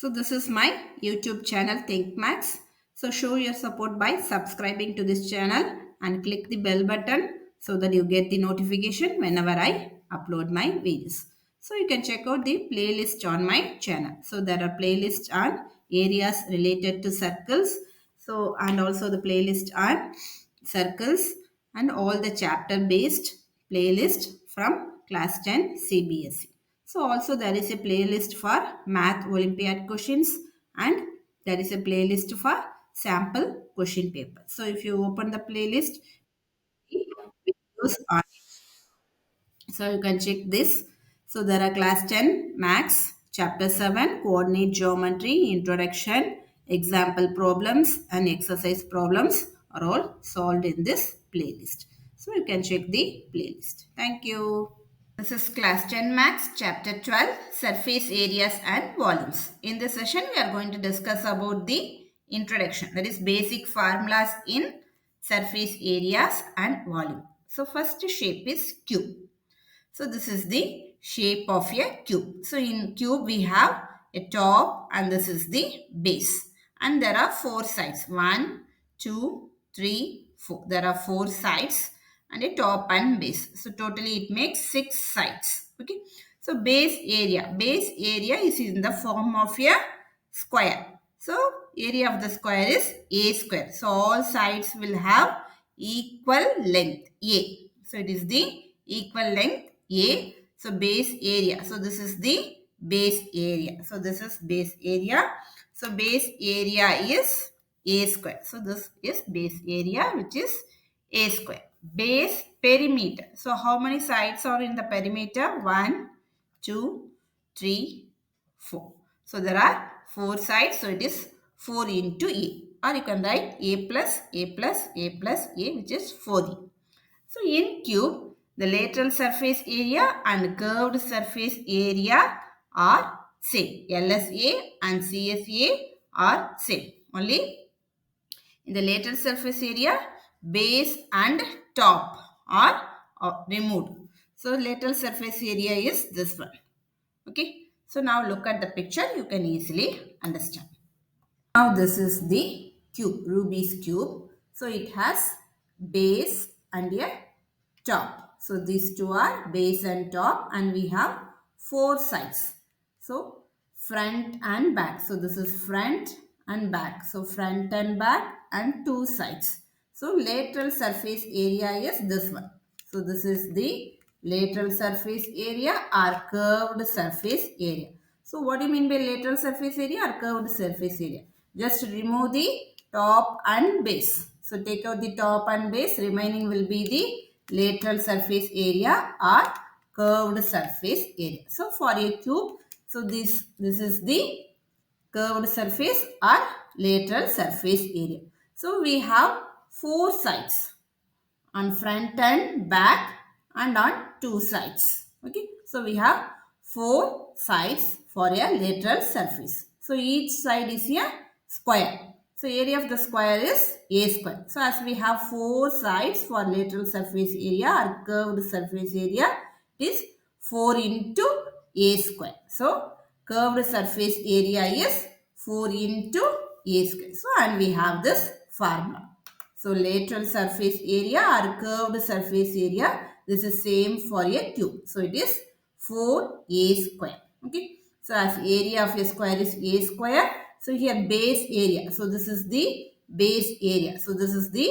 So this is my YouTube channel Think Max. So show your support by subscribing to this channel and click the bell button so that you get the notification whenever I upload my videos. So you can check out the playlist on my channel. So there are playlists on areas related to circles. So and also the playlist on circles and all the chapter based playlist from class 10 CBSE. So also there is a playlist for math Olympiad questions and there is a playlist for sample question paper. So if you open the playlist, the videos are so you can check this. So there are class 10 max, chapter 7 coordinate geometry, introduction, example problems and exercise problems are all solved in this playlist. So you can check the playlist. Thank you. This is class 10 max chapter 12 surface areas and volumes. In this session we are going to discuss about the introduction, that is basic formulas in surface areas and volume. So first shape is cube. So this is the shape of a cube. So in cube we have a top and this is the base. And there are four sides. 1, 2, 3, 4. There are four sides and a top and base. So totally it makes 6 sides. Okay. So base area. Base area is in the form of a square. So area of the square is a square. So all sides will have equal length a. So it is the equal length a. So base area. So this is the base area. So this is base area. So base area is a square. So this is base area which is a square. Base perimeter. So how many sides are in the perimeter? 1, 2, 3, 4. So there are 4 sides. So it is 4 into a. Or you can write a plus a plus a plus a which is 4a. So in cube, the lateral surface area and curved surface area are same. LSA and CSA are same. Only in the lateral surface area, base and top are removed. So lateral surface area is this one. Okay. So now look at the picture. You can easily understand. Now this is the cube, Rubik's cube. So it has base and a top. So these two are base and top and we have 4 sides. So front and back. So this is front and back. So front and back and 2 sides. So lateral surface area is this one. So this is the lateral surface area or curved surface area. So what do you mean by lateral surface area or curved surface area? Just remove the top and base. So take out the top and base. Remaining will be the lateral surface area or curved surface area. So for a cube, so this is the curved surface or lateral surface area. So we have 4 sides on front and back and on 2 sides. Okay. So we have 4 sides for a lateral surface. So each side is a square. So area of the square is a square. So as we have 4 sides for lateral surface area or curved surface area, it is 4 into a square. So curved surface area is 4 into a square. So and we have this formula. So lateral surface area or curved surface area, this is same for a cube. So it is 4a square. Okay. So as area of a square is a square. So here base area. So this is the base area. So this is the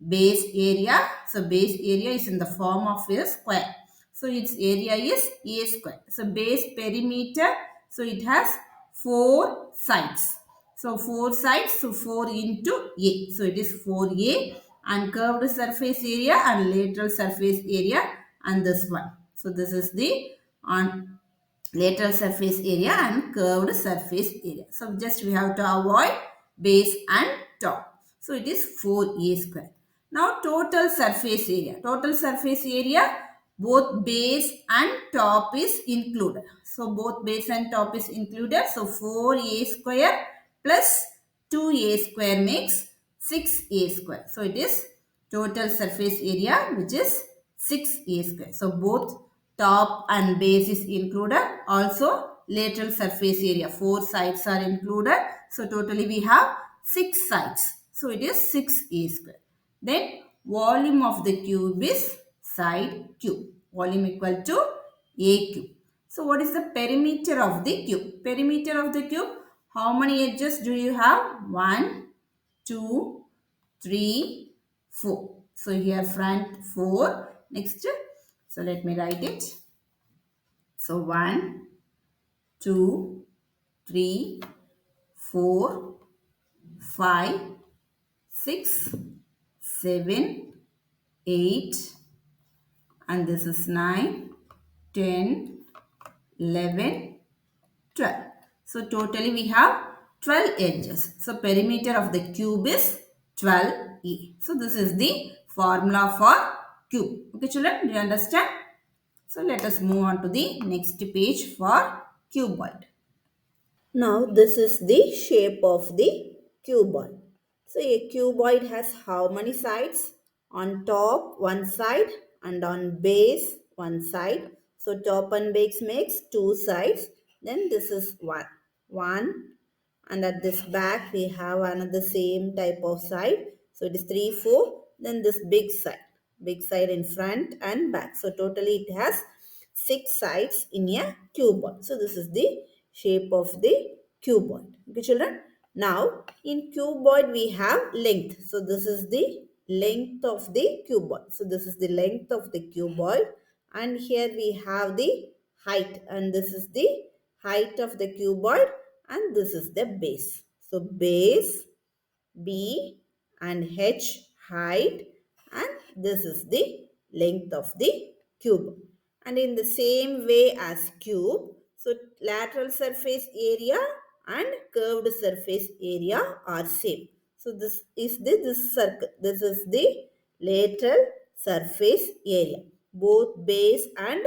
base area. So base area is in the form of a square. So its area is a square. So base perimeter. So it has 4 sides. So 4 sides. So 4 into a. So it is 4a and curved surface area and lateral surface area and this one. So this is the on lateral surface area and curved surface area. So just we have to avoid base and top. So it is 4a square. Now total surface area. Total surface area, both base and top is included. So both base and top is included. So 4a square plus 2a square makes 6a square. So it is total surface area which is 6a square. So both top and base is included. Also lateral surface area. 4 sides are included. So totally we have 6 sides. So it is 6a square. Then volume of the cube is side cube. Volume equal to a cube. So what is the perimeter of the cube? Perimeter of the cube, how many edges do you have? 1, 2, 3, 4. So here front 4. Next, so let me write it. So 1, 2, 3, 4, 5, 6, 7, 8, and this is 9, 10, 11, 12. So totally we have 12 edges. So perimeter of the cube is 12e. So this is the formula for cube. Okay children, do you understand? So let us move on to the next page for cuboid. Now this is the shape of the cuboid. So a cuboid has how many sides? On top one side and on base one side. So top and base makes two sides. Then this is one. One, and at this back we have another same type of side. So it is 3, 4. Then this big side in front and back. So totally it has 6 sides in a cuboid. So this is the shape of the cuboid. Okay children. Now in cuboid we have length. So this is the length of the cuboid. So this is the length of the cuboid, and here we have the height, and this is the height of the cuboid, and this is the base. So base, B and H height, and this is the length of the cube. And in the same way as cube, so lateral surface area and curved surface area are same. So this is this circle. This is the lateral surface area. Both base and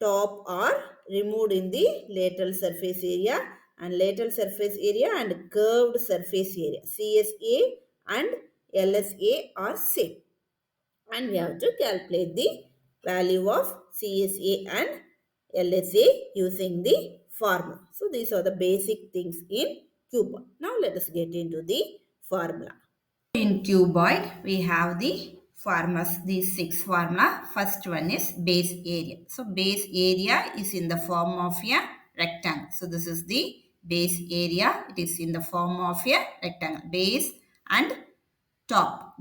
top are removed in the lateral surface area, and lateral surface area and curved surface area, CSA and LSA are same, and we have to calculate the value of CSA and LSA using the formula. So these are the basic things in cuboid. Now let us get into the formula. In cuboid, we have the formulas, these 6 formula. First one is base area. So base area is in the form of a rectangle. So this is the base area. It is in the form of a rectangle. Base and top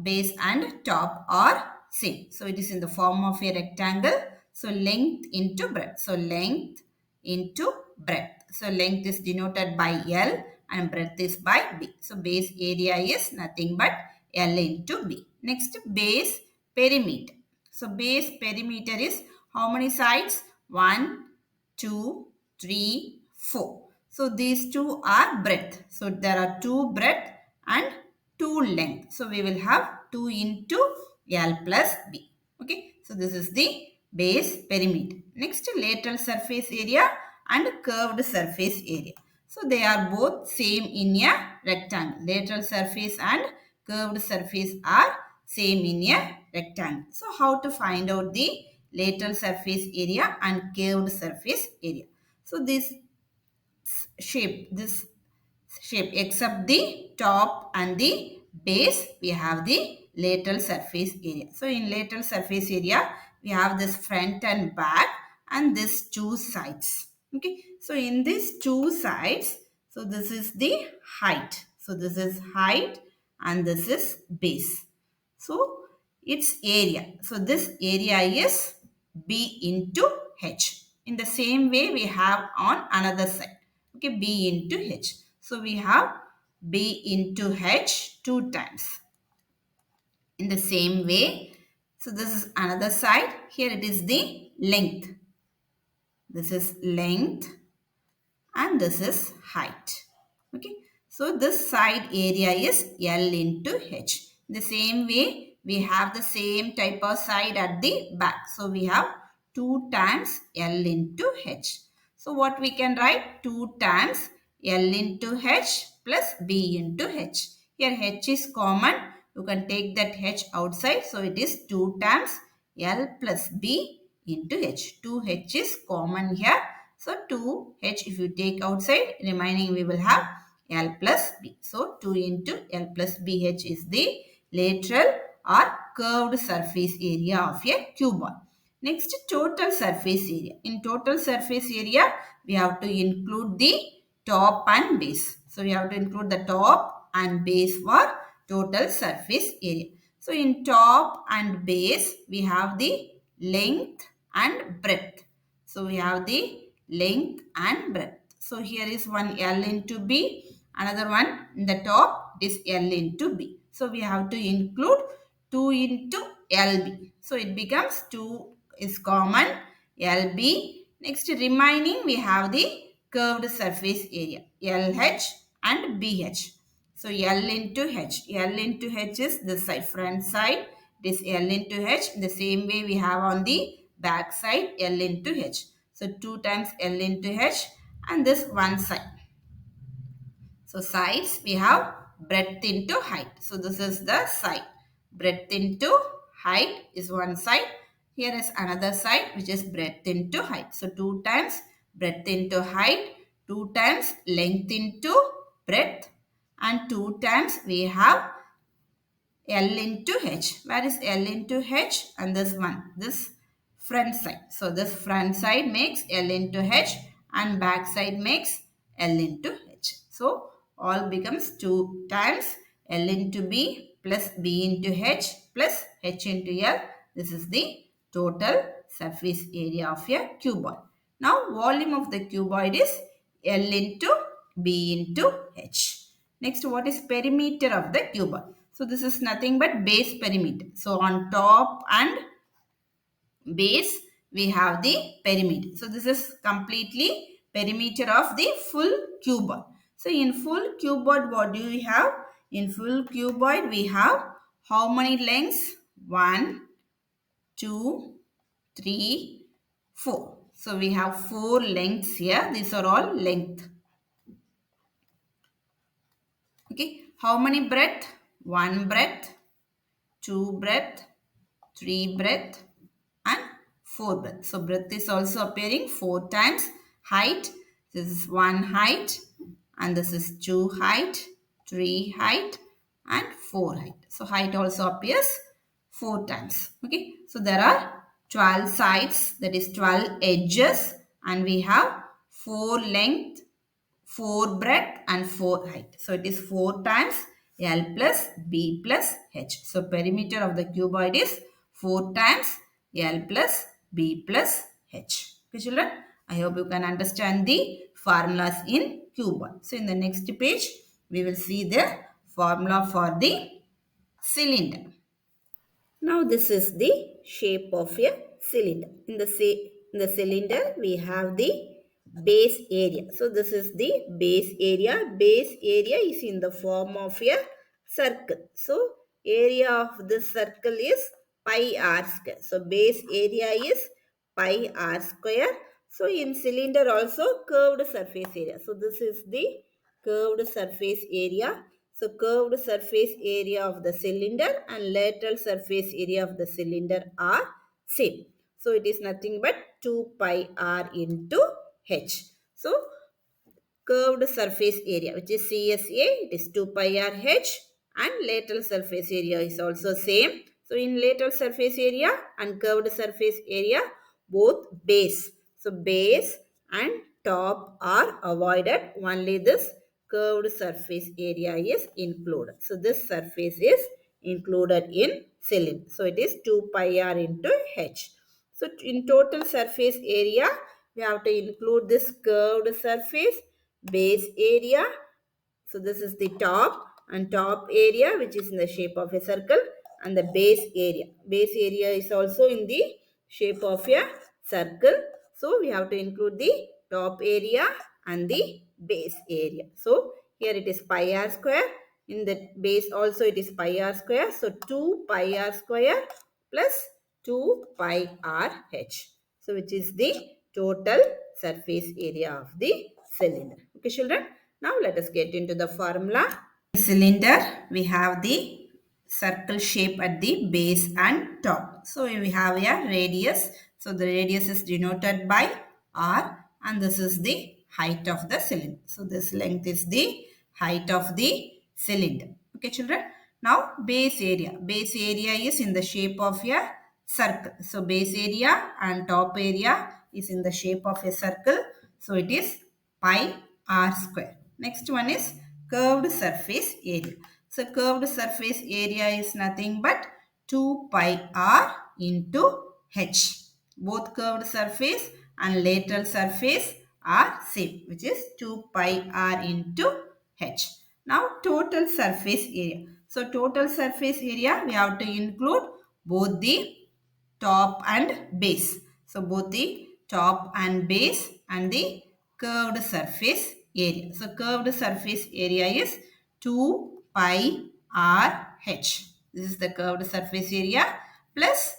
are same. So it is in the form of a rectangle. So length into breadth. So length into breadth. So length is denoted by L and breadth is by B. So base area is nothing but L into B. Next, base perimeter. So base perimeter is how many sides? 1, 2, 3, 4. So these two are breadth. So there are 2 breadth and 2 length. So we will have 2 into L plus B. Okay. So this is the base perimeter. Next, lateral surface area and curved surface area. So they are both same in a rectangle. Lateral surface and curved surface are same in a rectangle. So how to find out the lateral surface area and curved surface area? So this shape except the top and the base, we have the lateral surface area. So in lateral surface area we have this front and back and these 2 sides. Okay, so in these 2 sides, so this is the height. So this is height and this is base. So its area, so this area is B into H. In the same way we have on another side. Okay, B into H. So we have B into H 2 times. In the same way, so this is another side. Here it is the length. This is length and this is height. Okay, so this side area is L into H. The same way we have the same type of side at the back. So we have 2 times L into H. So what we can write? 2 times L into H plus B into H. Here H is common. You can take that H outside. So it is 2 times L plus B into H. 2H is common here. So 2h if you take outside, remaining we will have L plus B. So 2 into L plus BH is the lateral or curved surface area of a cuboid. Next, total surface area. In total surface area, we have to include the top and base. So we have to include the top and base for total surface area. So in top and base, we have the length and breadth. So we have the length and breadth. So here is one L into B, another one in the top is L into B. So we have to include 2 into LB. So it becomes 2 is common, LB. Next remaining we have the curved surface area, LH and BH. So L into H. L into H is this side, front side. It is L into H. The same way we have on the back side, L into H. So 2 times L into H and this one side. So sides we have breadth into height. So this is the side. Breadth into height is one side. Here is another side which is breadth into height. So 2 times breadth into height, 2 times length into breadth, and 2 times we have L into H. Where is L into H? And this one, this front side. So this front side makes L into H and back side makes L into H. So all becomes 2 times L into B plus B into H plus H into L. This is the total surface area of a cuboid. Now volume of the cuboid is L into B into H. Next, what is perimeter of the cuboid? So this is nothing but base perimeter. So on top and base, we have the perimeter. So this is completely perimeter of the full cuboid. So in full cuboid, what do we have? In full cuboid, we have how many lengths? 1, 2, 3, 4. So we have 4 lengths here. These are all length. Okay. How many breadth? 1 breadth, 2 breadth, 3 breadth and 4 breadth. So breadth is also appearing 4 times. Height, this is 1 height and this is 2 height, 3 height and 4 height. So height also appears 4 times. Okay. So there are 12 sides, that is 12 edges, and we have 4 length, 4 breadth and 4 height. So it is 4 times L plus B plus H. So perimeter of the cuboid is 4 times L plus B plus H. Okay children, I hope you can understand the formulas in cuboid. So in the next page, we will see the formula for the cylinder. Now this is the shape of a cylinder. In the cylinder, we have the base area. So this is the base area. Base area is in the form of a circle. So area of this circle is pi r square. So base area is pi r square. So in cylinder also curved surface area. So this is the curved surface area. So curved surface area of the cylinder and lateral surface area of the cylinder are same. So it is nothing but 2 pi r into h. So curved surface area, which is CSA, it is 2 pi r h, and lateral surface area is also same. So in lateral surface area and curved surface area, both base. So base and top are avoided. Only this curved surface area is included. So this surface is included in cylinder. So it is 2 pi r into h. So in total surface area, we have to include this curved surface, base area. So this is the top and top area, which is in the shape of a circle, and the base area. Base area is also in the shape of a circle. So we have to include the top area and the base area. So here it is pi r square. In the base also it is pi r square. So 2 pi r square plus 2 pi r h. So which is the total surface area of the cylinder. Okay children. Now let us get into the formula. Cylinder, we have the circle shape at the base and top. So we have a radius. So the radius is denoted by R and this is the height of the cylinder. So this length is the height of the cylinder. Okay, children. Now base area. Base area is in the shape of a circle. So base area and top area is in the shape of a circle. So it is pi r square. Next one is curved surface area. So curved surface area is nothing but 2 pi r into h. Both curved surface and lateral surface are same, which is 2 pi r into h. Now total surface area. So total surface area we have to include both the top and base. So both the top and base and the curved surface area. So curved surface area is 2 pi r h. This is the curved surface area plus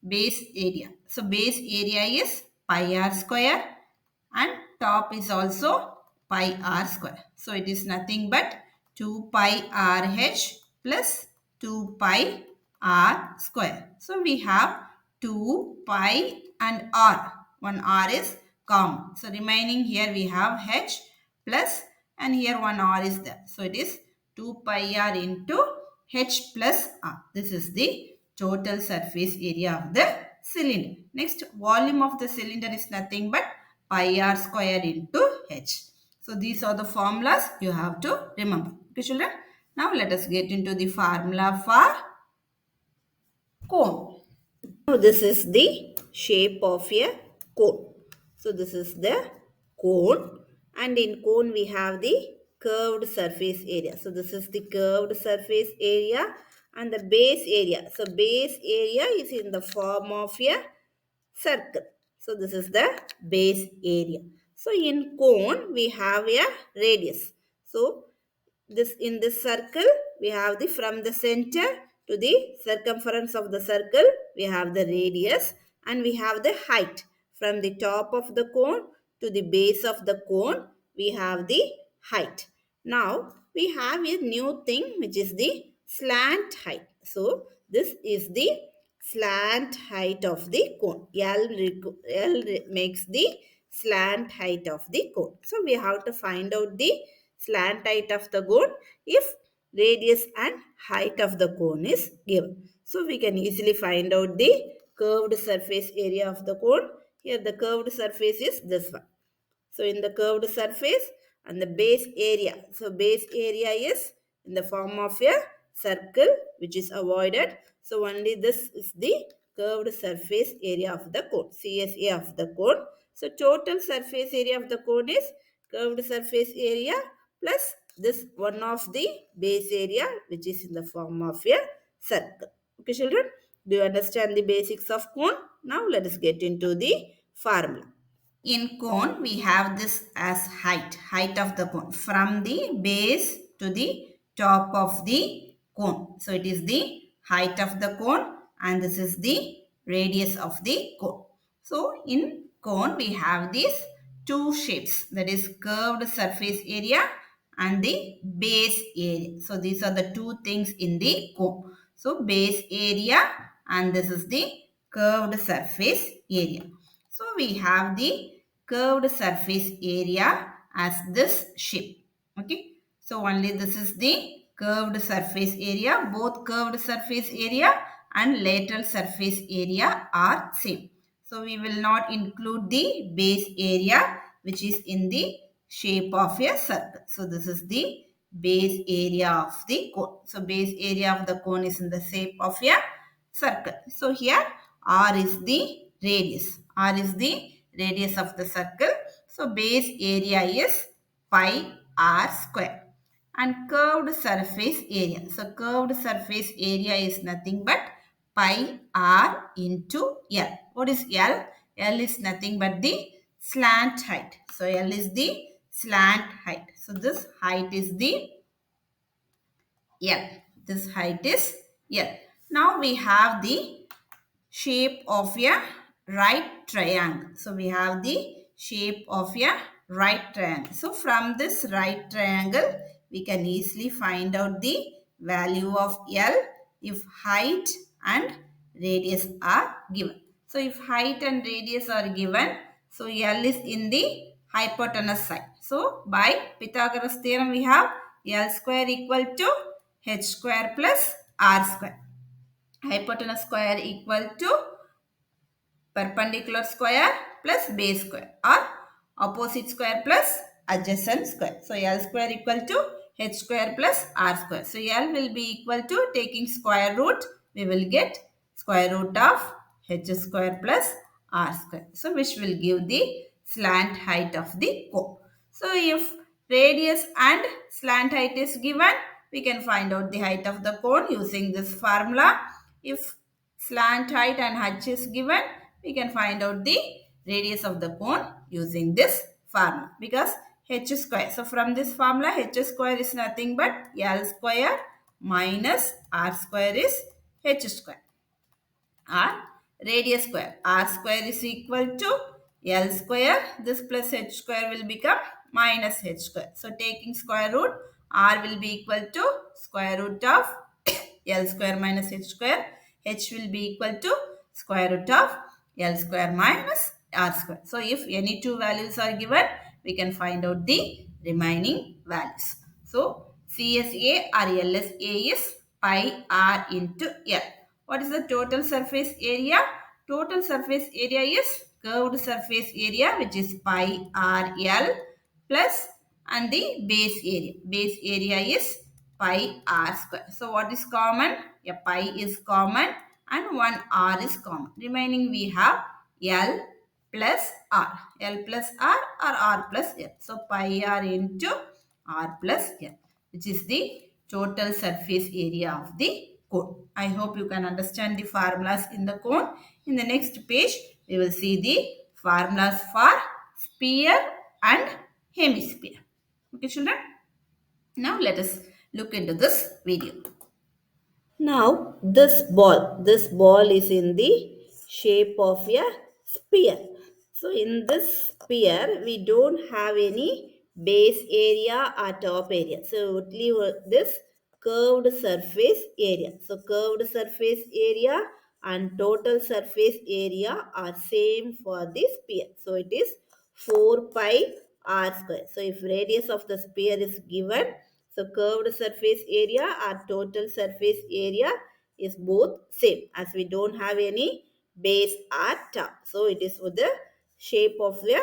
base area. So base area is pi r square and top is also pi r square. So it is nothing but 2 pi r h plus 2 pi r square. So we have 2 pi and r. One r is common. So remaining here we have h plus and here one r is there. So it is 2 pi r into h plus r. This is the total surface area of the cylinder. Next, volume of the cylinder is nothing but pi r square into h. So these are the formulas you have to remember. Okay, children. Now let us get into the formula for cone. Now this is the shape of a cone. So this is the cone, and in cone we have the curved surface area. So this is the curved surface area and the base area. So base area is in the form of a circle. So this is the base area. So in cone we have a radius. So this in this circle we have the from the center to the circumference of the circle we have the radius, and we have the height from the top of the cone to the base of the cone we have the height. Now we have a new thing which is the slant height. So this is the slant height of the cone. Makes the slant height of the cone. So we have to find out the slant height of the cone if radius and height of the cone is given. So we can easily find out the curved surface area of the cone. Here the curved surface is this one. So in the curved surface and the base area. So base area is in the form of a circle which is avoided. So only this is the curved surface area of the cone. CSA of the cone. So total surface area of the cone is curved surface area plus this one of the base area which is in the form of a circle. Okay, children, do you understand the basics of cone? Now let us get into the formula. In cone, we have this as height of the cone from the base to the top of the cone. So it is the height of the cone and this is the radius of the cone. So in cone, we have these two shapes, that is curved surface area and the base area. So these are the two things in the cone. So base area and this is the curved surface area. So we have the curved surface area as this shape. Okay. So only this is the curved surface area. Both curved surface area and lateral surface area are same. So we will not include the base area which is in the shape of a circle. So this is the base area of the cone. So base area of the cone is in the shape of a circle. So here R is the radius. R is the radius of the circle. So base area is pi r square. And curved surface area. So curved surface area is nothing but pi r into L. What is L? L is nothing but the slant height. So L is the slant height. So this height is the L. This height is L. Now we have the shape of a right triangle. So we have the shape of a right triangle. So from this right triangle, we can easily find out the value of L if height and radius are given. So if height and radius are given, so L is in the hypotenuse side. So by Pythagoras theorem we have L square equal to H square plus R square. Hypotenuse square equal to perpendicular square plus base square or opposite square plus adjacent square. So L square equal to H square plus R square. So L will be equal to, taking square root, we will get square root of H square plus R square. So which will give the slant height of the cone. So if radius and slant height is given, we can find out the height of the cone using this formula. If slant height and h is given, we can find out the radius of the cone using this formula, because h square. So from this formula, h square is nothing but L square minus R square is h square, or radius square. R square is equal to L square. This plus h square will become minus h square. So taking square root, R will be equal to square root of L square minus h square. H will be equal to square root of L square minus R square. So if any two values are given, we can find out the remaining values. So CSA or LSA is pi r into L. What is the total surface area? Total surface area is curved surface area, which is pi r L, plus and the base area. Base area is pi r square. So what is common? A pi is common and one r is common. Remaining we have L plus r. L plus r or r plus L. So pi r into r plus L, which is the total surface area of the cone. I hope you can understand the formulas in the cone. In the next page, we will see the formulas for sphere and hemisphere. Okay, children? Now let us look into this video. Now this ball is in the shape of a sphere. So in this sphere, we don't have any base area or top area. So only this curved surface area. So curved surface area and total surface area are same for the sphere. So it is 4 pi r square. So if radius of the sphere is given, so curved surface area or total surface area is both same, as we don't have any base or top. So it is with the shape of the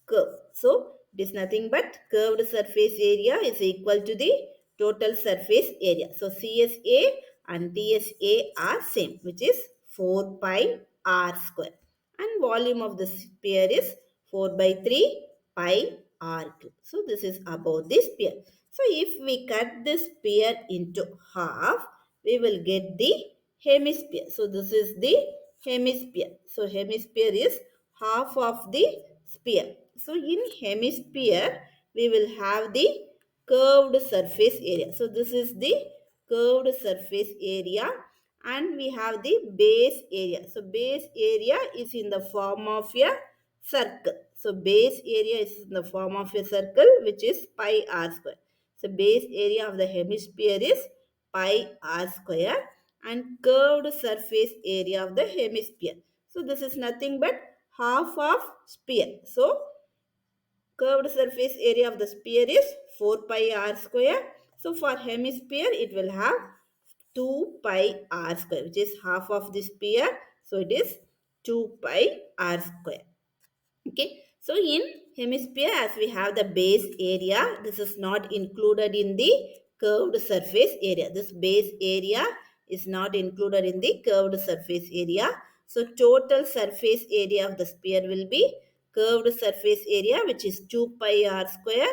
curve. So it is nothing but curved surface area is equal to the total surface area. So CSA and TSA are same, which is 4 pi r square. And volume of the sphere is 4 by 3 pi r cube. So this is about the sphere. So if we cut this sphere into half, we will get the hemisphere. So this is the hemisphere. So hemisphere is half of the sphere. So in hemisphere, we will have the curved surface area. So this is the curved surface area, and we have the base area. So base area is in the form of a circle. So base area is in the form of a circle, which is pi r square. So base area of the hemisphere is pi r square, and curved surface area of the hemisphere. So this is nothing but half of sphere. So curved surface area of the sphere is 4 pi r square. So for hemisphere, it will have 2 pi r square, which is half of the sphere. So it is 2 pi r square. Okay, so in hemisphere, as we have the base area, this is not included in the curved surface area. This base area is not included in the curved surface area. So total surface area of the sphere will be curved surface area, which is 2 pi r square,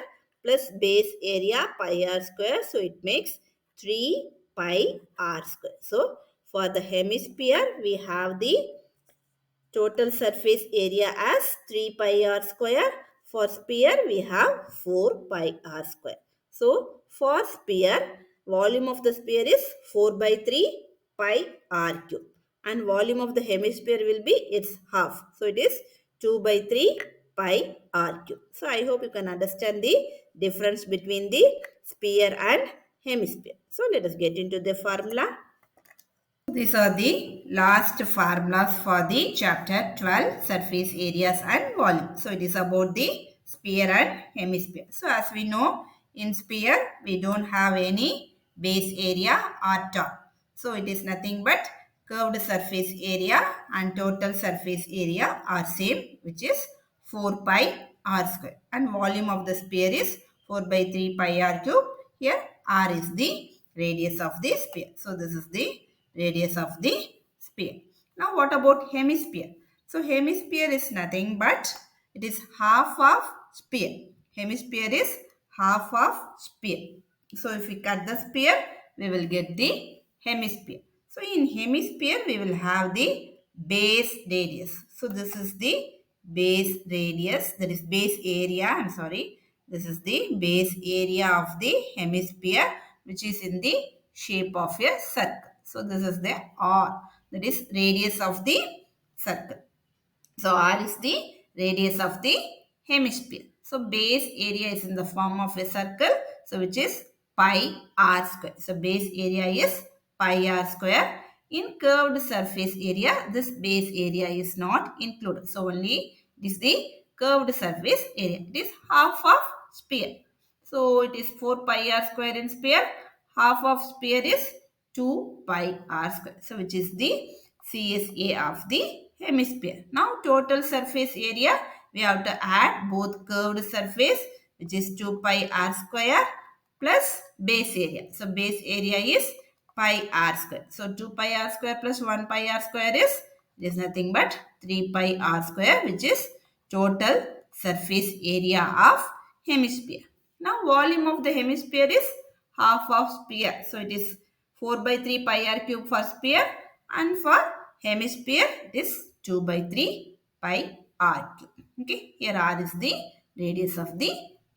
plus base area pi r square. So it makes 3 pi r square. So for the hemisphere, we have the total surface area as 3 pi r square. For sphere, we have 4 pi r square. So for sphere, volume of the sphere is 4 by 3 pi r cube. And volume of the hemisphere will be its half. So it is 2 by 3 pi r cube. So I hope you can understand the difference between the sphere and hemisphere. So let us get into the formula. These are the last formulas for the chapter 12, surface areas and volume. So it is about the sphere and hemisphere. So as we know, in sphere we don't have any base area or top. So it is nothing but curved surface area and total surface area are same, which is 4 pi r square, and volume of the sphere is 4 by 3 pi r cube. Here r is the radius of the sphere. So this is the radius of the sphere. Now what about hemisphere? So hemisphere is nothing but it is half of sphere. Hemisphere is half of sphere. So if we cut the sphere, we will get the hemisphere. So in hemisphere, we will have the base radius. So this is the base radius, that is base area, I'm sorry. This is the base area of the hemisphere, which is in the shape of a circle. So this is the R, that is radius of the circle. So R is the radius of the hemisphere. So base area is in the form of a circle. So which is pi r square. So base area is pi r square. In curved surface area, this base area is not included. So only it is the curved surface area. It is half of sphere. So it is 4 pi r square in sphere. Half of sphere is 2 pi r square. So which is the CSA of the hemisphere. Now total surface area, we have to add both curved surface, which is 2 pi r square, plus base area. So base area is pi r square. So 2 pi r square plus 1 pi r square is nothing but 3 pi r square, which is total surface area of hemisphere. Now volume of the hemisphere is half of sphere. So it is 4 by 3 pi r cube for sphere, and for hemisphere it is 2 by 3 pi r cube. Okay, here r is the radius of the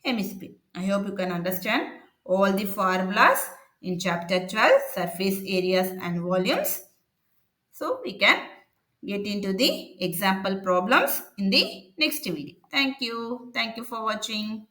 hemisphere. I hope you can understand all the formulas in chapter 12, surface areas and volumes. So we can get into the example problems in the next video. Thank you. Thank you for watching.